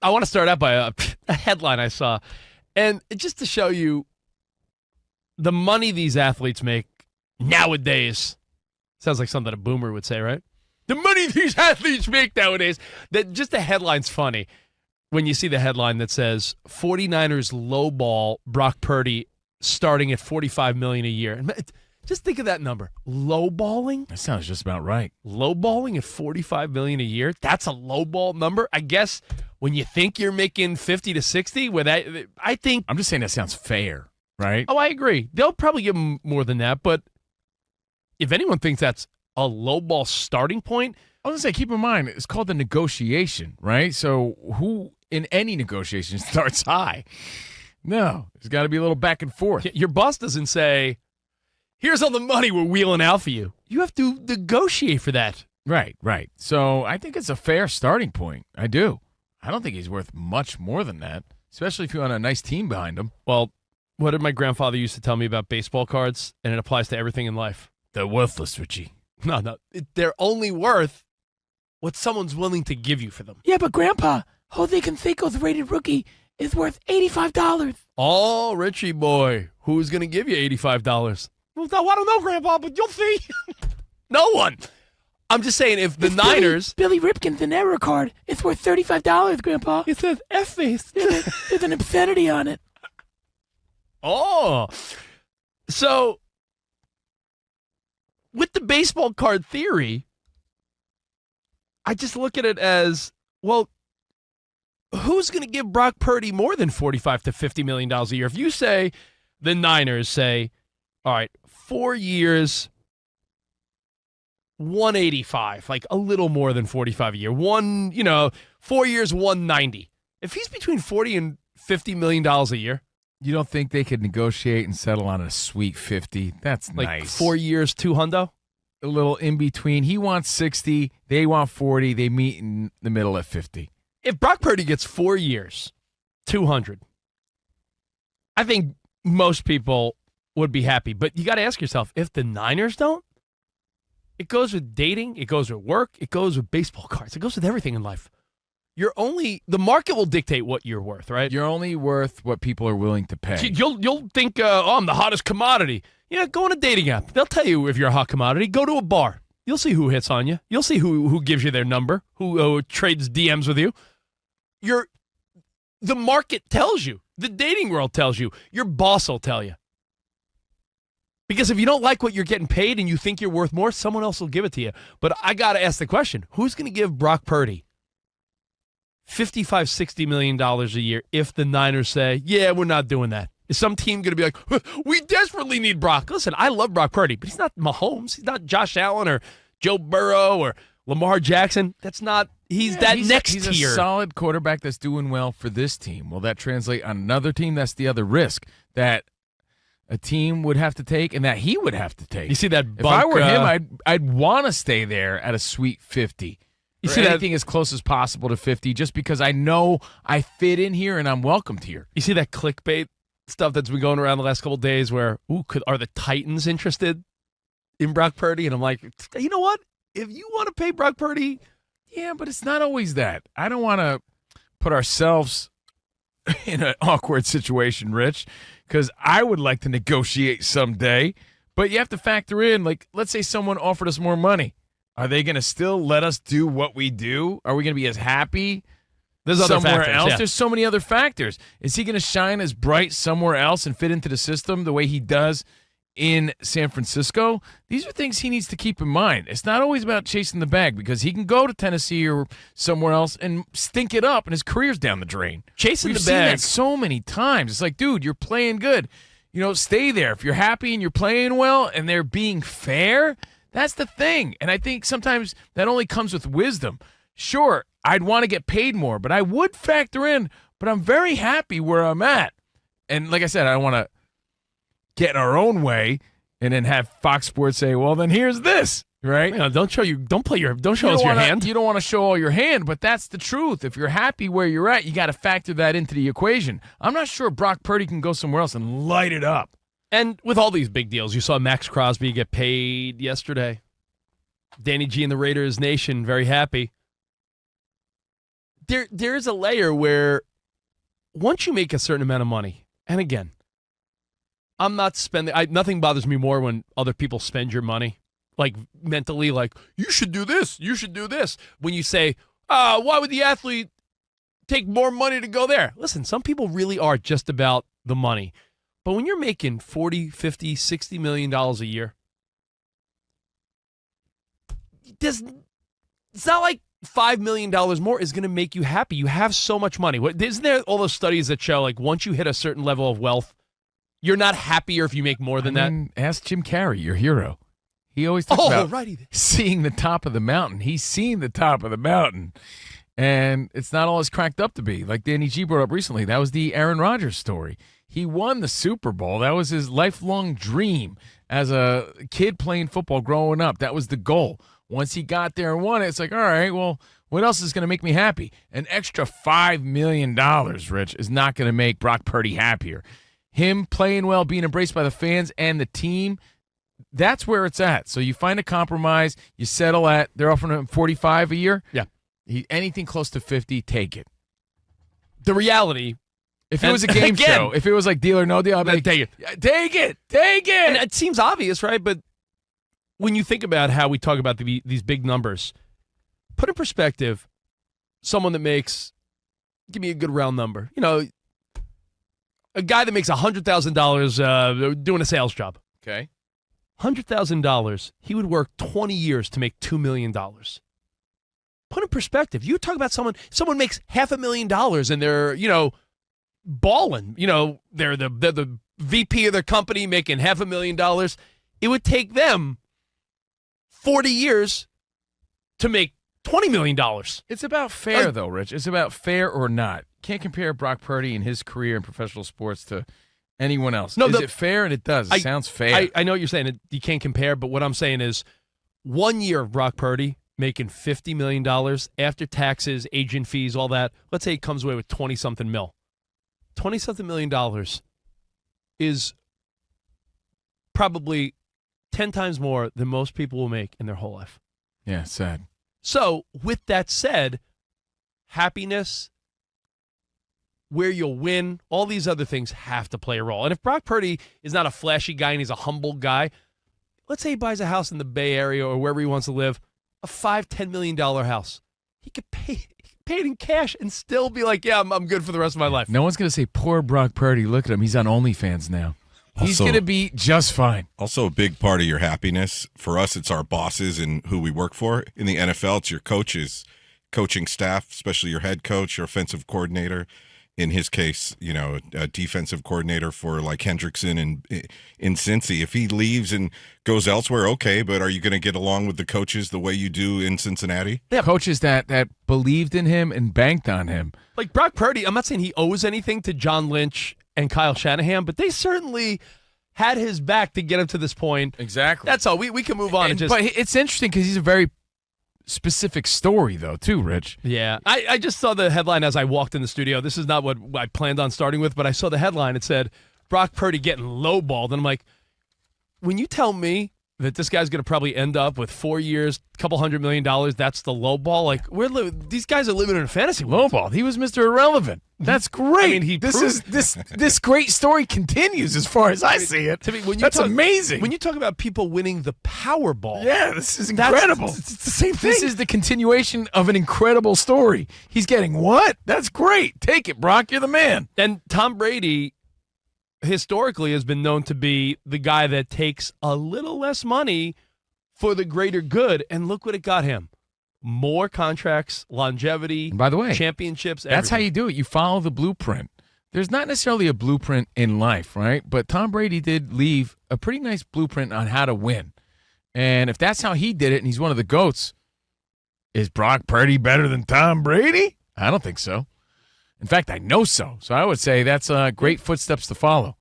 I want to start out by a headline I saw. And just to show you the money these athletes make nowadays. Sounds like something a boomer would say, right? The money these athletes make nowadays. That just the headline's funny. When you see the headline that says 49ers lowball Brock Purdy starting at $45 million a year. Just think of that number. Lowballing? That sounds just about right. Lowballing at $45 million a year? That's a lowball number? I guess when you think you're making 50 to 60, I think... I'm just saying that sounds fair, right? Oh, I agree. They'll probably give him more than that, but if anyone thinks that's a lowball starting point... I was going to say, keep in mind, it's called the negotiation, right? So who in any negotiation starts high? No, there's got to be a little back and forth. Your boss doesn't say, here's all the money we're wheeling out for you. You have to negotiate for that. Right. So I think it's a fair starting point. I do. I don't think he's worth much more than that, especially if you want a nice team behind him. Well, what did my grandfather used to tell me about baseball cards? And it applies to everything in life. They're worthless, Richie. No. They're only worth what someone's willing to give you for them. Yeah, but Grandpa, Jose Canseco's rated rookie is worth $85. Oh, Richie boy, who's going to give you $85? Well, I don't know, Grandpa, but you'll see. No one. I'm just saying, if the Niners... Billy Ripken's an error card. It's worth $35, Grandpa. It says F-face. There's an obscenity on it. Oh. So, with the baseball card theory, I just look at it as, well, who's going to give Brock Purdy more than $45 to $50 million a year? If you say, the Niners say, all right, 4 years, 185, like a little more than 45 a year. 4 years, 190. If he's between 40 and $50 million a year. You don't think they could negotiate and settle on a sweet 50? That's like nice. 4 years, 200? A little in between. He wants 60. They want 40. They meet in the middle at 50. If Brock Purdy gets 4 years, 200, I think most people would be happy. But you got to ask yourself, if the Niners don't, it goes with dating, it goes with work, it goes with baseball cards, it goes with everything in life. The market will dictate what you're worth, right? You're only worth what people are willing to pay. You'll think, I'm the hottest commodity. Yeah, go on a dating app. They'll tell you if you're a hot commodity. Go to a bar. You'll see who hits on you. You'll see who gives you their number, who trades DMs with you. The market tells you. The dating world tells you. Your boss will tell you. Because if you don't like what you're getting paid and you think you're worth more, someone else will give it to you. But I got to ask the question, who's going to give Brock Purdy $55, $60 million a year if the Niners say, yeah, we're not doing that? Is some team going to be like, we desperately need Brock? Listen, I love Brock Purdy, but he's not Mahomes. He's not Josh Allen or Joe Burrow or Lamar Jackson. He's next tier. He's a solid quarterback that's doing well for this team. Will that translate on another team? That's the other risk that a team would have to take and that he would have to take. You see that bunk, if I were him, I'd want to stay there at a sweet 50. You see anything as close as possible to 50 just because I know I fit in here and I'm welcomed here. You see that clickbait stuff that's been going around the last couple of days where, are the Titans interested in Brock Purdy? And I'm like, you know what? If you want to pay Brock Purdy. Yeah, but it's not always that. I don't want to put ourselves in an awkward situation, Rich, because I would like to negotiate someday. But you have to factor in, like, let's say someone offered us more money. Are they going to still let us do what we do? Are we going to be as happy There's other somewhere factors, else? yeah. There's so many other factors. Is he going to shine as bright somewhere else and fit into the system the way he does in San Francisco? These are things he needs to keep in mind. It's not always about chasing the bag because he can go to Tennessee or somewhere else and stink it up and his career's down the drain. Chasing We've the seen bag that so many times. It's like, dude, you're playing good. Stay there. If you're happy and you're playing well and they're being fair, that's the thing. And I think sometimes that only comes with wisdom. Sure, I'd want to get paid more, but I would factor in, but I'm very happy where I'm at. And like I said, I don't want to get in our own way and then have Fox Sports say, well, then here's this, right? Don't show us your hand. You don't want to show all your hand, but that's the truth. If you're happy where you're at, you got to factor that into the equation. I'm not sure Brock Purdy can go somewhere else and light it up. And with all these big deals, you saw Max Crosby get paid yesterday. Danny G and the Raiders Nation very happy. there is a layer where once you make a certain amount of money, and again, I'm not spending. Nothing bothers me more when other people spend your money, like mentally, like you should do this, you should do this. When you say, why would the athlete take more money to go there? Listen, some people really are just about the money. But when you're making $40, $50, $60 million a year, it's not like $5 million more is going to make you happy. You have so much money. Isn't there all those studies that show, like, once you hit a certain level of wealth, you're not happier if you make more than that? Ask Jim Carrey, your hero. He always talks about seeing the top of the mountain. He's seen the top of the mountain. And it's not all it's cracked up to be. Like Danny G brought up recently, that was the Aaron Rodgers story. He won the Super Bowl. That was his lifelong dream as a kid playing football growing up. That was the goal. Once he got there and won it, it's like, all right, well, what else is going to make me happy? An extra $5 million, Rich, is not going to make Brock Purdy happier. Him playing well, being embraced by the fans and the team, that's where it's at. So you find a compromise. You settle at, they're offering him $45 a year. Yeah. Anything close to 50, take it. The reality, if it was a game show, if it was like Deal or No Deal, I'd be like, take it. Take it. Take it. And it seems obvious, right? But when you think about how we talk about these big numbers, put in perspective someone that makes, give me a good round number, a guy that makes $100,000 doing a sales job. Okay. $100,000, he would work 20 years to make $2 million. Put in perspective. You talk about someone makes $500,000 and they're, balling. They're the VP of their company making $500,000. It would take them 40 years to make $20 million. It's about fair, though, Rich. It's about fair or not. Can't compare Brock Purdy and his career in professional sports to anyone else. Is it fair? And it does. It sounds fair. I know what you're saying. You can't compare, but what I'm saying is 1 year of Brock Purdy making $50 million after taxes, agent fees, all that. Let's say he comes away with 20-something mil. $20-something million is probably 10 times more than most people will make in their whole life. Yeah, sad. So, with that said, happiness, where you'll win, all these other things have to play a role. And if Brock Purdy is not a flashy guy and he's a humble guy, let's say he buys a house in the Bay Area or wherever he wants to live, a $5-10 million house. He could pay it in cash and still be like, yeah, I'm good for the rest of my life. No one's going to say, poor Brock Purdy, look at him. He's on OnlyFans now. He's going to be just fine. Also, a big part of your happiness, for us, it's our bosses and who we work for. In the NFL, it's your coaches, coaching staff, especially your head coach, your offensive coordinator. In his case, a defensive coordinator for like Hendrickson and in Cincy. If he leaves and goes elsewhere, okay, but are you going to get along with the coaches the way you do in Cincinnati? Yeah, coaches that believed in him and banked on him. Like Brock Purdy, I'm not saying he owes anything to John Lynch and Kyle Shanahan, but they certainly had his back to get him to this point. Exactly. That's all. We can move on. But it's interesting because he's a very specific story, though, too, Rich. Yeah. I just saw the headline as I walked in the studio. This is not what I planned on starting with, but I saw the headline. It said, Brock Purdy getting lowballed. And I'm like, when you tell me that this guy's going to probably end up with 4 years, $200 million, that's the lowball? Like, these guys are living in a fantasy world. Lowball. He was Mr. Irrelevant. That's great. I mean, this great story continues as far as I see it. To me, that's amazing. When you talk about people winning the Powerball. Yeah, this is incredible. It's the same thing. This is the continuation of an incredible story. He's getting what? That's great. Take it, Brock. You're the man. And Tom Brady historically has been known to be the guy that takes a little less money for the greater good. And look what it got him. More contracts, longevity, and by the way, championships. That's how you do it. You follow the blueprint. There's not necessarily a blueprint in life, right? But Tom Brady did leave a pretty nice blueprint on how to win. And if that's how he did it and he's one of the GOATs, is Brock Purdy better than Tom Brady? I don't think so. In fact, I know so. So I would say that's great footsteps to follow.